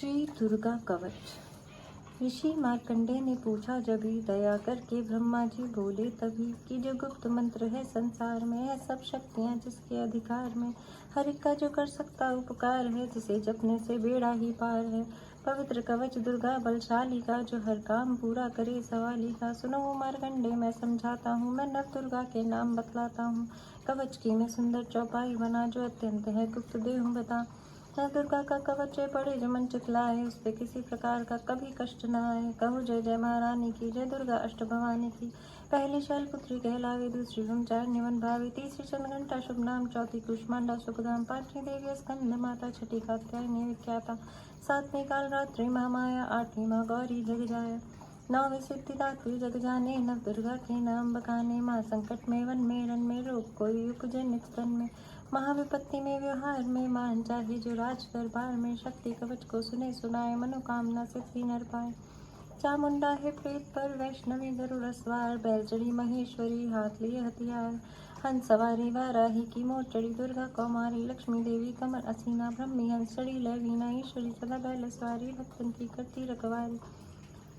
श्री दुर्गा कवच। ऋषि मार्कंडेय ने पूछा जभी, दया करके ब्रह्मा जी बोले तभी, कि जो गुप्त मंत्र है संसार में, है सब शक्तियाँ जिसके अधिकार में, हर एक का जो कर सकता उपकार है, जिसे जपने से बेड़ा ही पार है। पवित्र कवच दुर्गा बलशाली का, जो हर काम पूरा करे सवाली का। सुनो मार्कंडेय मैं समझाता हूँ, मैं नव दुर्गा के नाम बतलाता हूँ। कवच की मैं सुंदर चौपाई बना, जो अत्यंत है गुप्त देहूँ बता। नव दुर्गा का कवच पड़े जो मन चितलाए, उस पे किसी प्रकार का कभी कष्ट न आए। कहो जय जय महारानी की, जय दुर्गा अष्ट भवानी की। पहली शैलपुत्री कहलावे, दूसरी ब्रह्मचारिणी मन भावे, तीसरी चंद्रघंटा शुभ नाम, चौथी कुष्मांडा सुखधाम, पांचवी देवी स्कंद माता, छठी कात्यायनी विख्याता, सातवीं कालरात्रि महामाया, आठवीं माँ गौरी जग जाया, नौवीं सिद्धिदात्री जग जाने। नव दुर्गा के नाम बखाने, माँ संकट में वन में रण में, रोग कोई उपजे नित तन में, महाविपत्ति में व्यवहार में, मान चाहे जो राज दरबार में। शक्ति कवच को सुने सुनाए, मनोकामना सिद्धि नर पाए। चामुंडा है प्रेत पर, वैष्णवी गरुड़ सवार, बैल चढ़ी महेश्वरी, हाथ लिए हथियार, हंस सवारी वाराही की, मोर चढ़ी दुर्गा कौमारी, लक्ष्मी देवी कमल असीना, ब्रह्मी हंस चढ़ी लैवीना, ईश्वरी सदा बैल सवारी, भक्तन की करती रखवारी।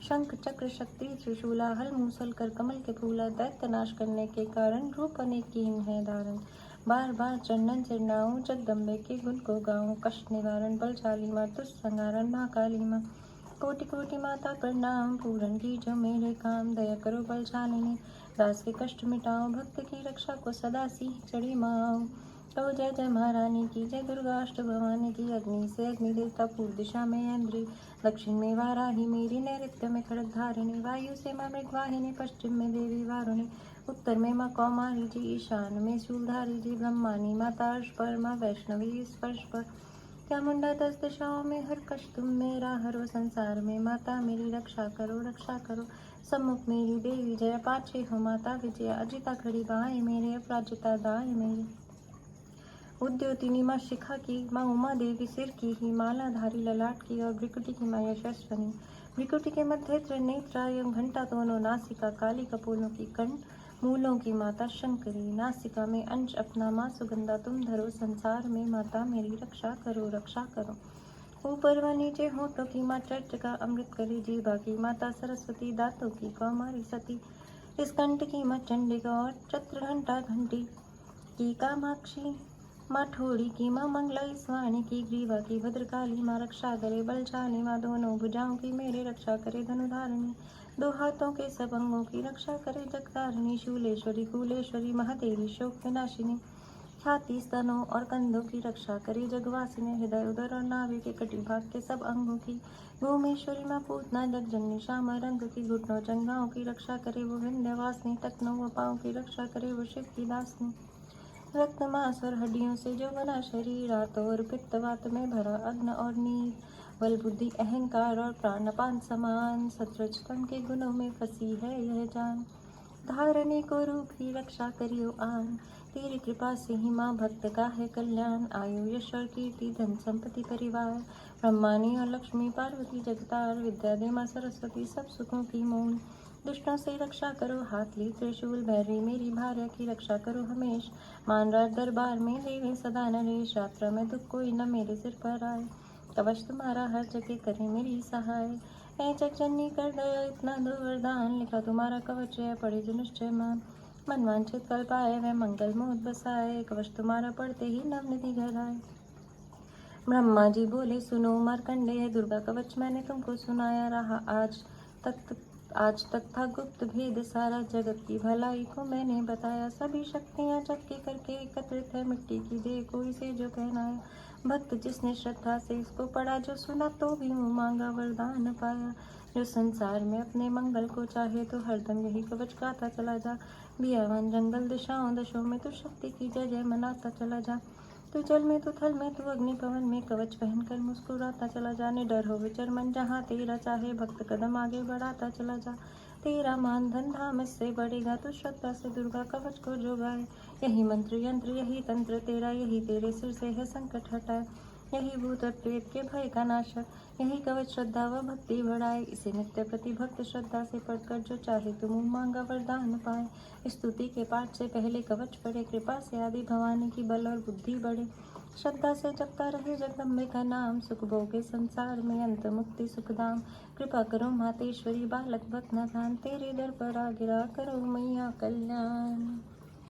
शंख चक्र शक्ति त्रिशूला, हल मूसल कर कमल के फूला, दैत्य नाश करने के कारण, रूप अनेक कीन है धारण। बार बार चंदन चिरनाऊं, जगदम्बे के गुण को गाऊं, कष्ट निवारण बलशाली माँ, दुष्ट संहारण महाकाली माँ। कोटि कोटि माता प्रणाम, पूरन की जो मेरे काम, दया करो बलशालिनी, दास के कष्ट मिटाओ, भक्त की रक्षा को सदा सिंह चढ़ी माओ। कहो जय जय महारानी की, जय दुर्गा अष्ट भवानी की। अग्नि से अग्नि देवता, पूर्व दिशा में इंद्री, दक्षिण में वाराही मेरी, नैऋत्य में खड़ग धारिणी, वायु से माँ मृगवाहिनी, पश्चिम में देवी वारुणी, उत्तर में माँ कौमारी जी, ईशान में शूलधारी जी, ब्रह्मानी माता अर्श पर, माँ वैष्णवी स्पर्श पर। चामुंडा 10 दिशाओं में, हर कष्ट तुम मेरा हरो, संसार में माता मेरी रक्षा करो रक्षा करो। सम्मुख मेरी देवी जय, पाछे हो माता विजया, अजिता खड़ी बाएं मेरे, अपराजिता दाएं मेरे। उद्योतिनी माँ शिखा की, माँ उमा देवी सिर की ही, मालाधारी ललाट की, और भ्रिकुटी की माँ यशस्वनी। भ्रिकुटी के मध्य त्रिनेत्रा, घंटा दोनों नासिका, काली कपोलों की कंठ, मूलों की माता शंकरी, नासिका में अंश अपना माँ सुगंधा तुम धरो, संसार में माता मेरी रक्षा करो रक्षा करो। ऊपर व नीचे होठों की माँ चर्च का अमृत करे, जीवा की माता सरस्वती, दांतों की कौमारी सती, इस कंठ की माँ चंडिका, और चत्र घंटा घंटी की कामाक्षी, माँ ठोड़ी की माँ मंगला, इस वाणी की ग्रीवा की भद्रकाली माँ, रक्षा करे बलशाली माँ, दोनों भुजाओं की मेरे रक्षा करे धनुधारिणी, दो हाथों के सब अंगों की रक्षा करे जगतारिणी, शूलेश्वरी कुलेश्वरी महादेवी शोक विनाशिनी, छाती स्तनों और कंधों की रक्षा करे जगवासिनी, हृदय उदर और नाभि के कटिभाग के सब अंगों की, भूमेश्वरी माँ पूतना जगजननी, श्याम रंग की, घुटनों जंघाओं की रक्षा करे वो विंध्यवासिनी, टखनों व पाँव की रक्षा करे वो शिव की दासनी। रक्त मांस और हड्डियों से जो बना शरीर, आतो और पित्त वात में भरा, अग्न और नीर, बल बुद्धि अहंकार और प्राण अपान समान, सत्रजतम के गुणों में फंसी है यह जान, धारने को रूप ही रक्षा करियो आन, तेरी कृपा से ही माँ भक्त का है कल्याण, आयु यश और कीर्ति धन संपत्ति परिवार, ब्रह्मानी और लक्ष्मी पार्वती जगतार, विद्या दे माँ सरस्वती सब सुखों की मूल, दुष्टों से रक्षा करो हाथ ली त्रिशूल, भैरवी मेरी भार्या की रक्षा करो हमेश, मानराज दरबार में देवी सदा नरेश, यात्रा में दुख कोई न मेरे सिर पर आए, कवच तुम्हारा हर जगह करे मेरी सहाय, ऐ जगजननी कर दया इतना दो वरदान, लिखा तुम्हारा कवच है पढ़े जो निश्चय मान, मन वांछित फल पाए वह मंगल मोद बसाए, कवच तुम्हारा पढ़ते ही नवनिधि घर आए। ब्रह्मा जी बोले सुनो मार्कंडेय, दुर्गा कवच मैंने तुमको सुनाया रहा, आज तक था गुप्त भेद सारा, जगत की भलाई को मैंने बताया, सभी शक्तियाँ जग के करके एकत्रित है, मिट्टी की देह को इसे जो पहनाया, भक्त जिसने श्रद्धा से इसको पढ़ा, जो सुना तो भी मुँह मांगा वरदान पाया, जो संसार में अपने मंगल को चाहे, तो हरदम यही कवच गाता चला जा, बियावन जंगल दिशाओं दशों में, तो शक्ति की जय जय मनाता चला जा, तू जल में तो थल में, तू अग्नि पवन में, कवच पहनकर मुस्कुराता चला जा, निडर हो विचर मन जहाँ तेरा चाहे, भक्त कदम आगे बढ़ाता चला जा, तेरा मान धन धाम इससे बढ़ेगा, तू श्रद्धा से दुर्गा कवच को जो गाए, यही मंत्र यंत्र यही तंत्र तेरा, यही तेरे सिर से है संकट हटाए, यही भूत और प्रेत के भय का नाशक, यही कवच श्रद्धा व भक्ति बढ़ाए, इसे नित्य प्रति भक्त श्रद्धा से पढ़कर जो चाहे तुम मांगा वरदान पाए। स्तुति के पाठ से पहले कवच पढ़े, कृपा से आदि भवानी की बल और बुद्धि बढ़े, श्रद्धा से जपता रहे जगदम्बे का नाम, सुख भोगे संसार में अंत मुक्ति सुखधाम। कृपा करो मातेश्वरी बालक भक्त नादान, तेरे दर पर आ गिरा करो मैया कल्याण।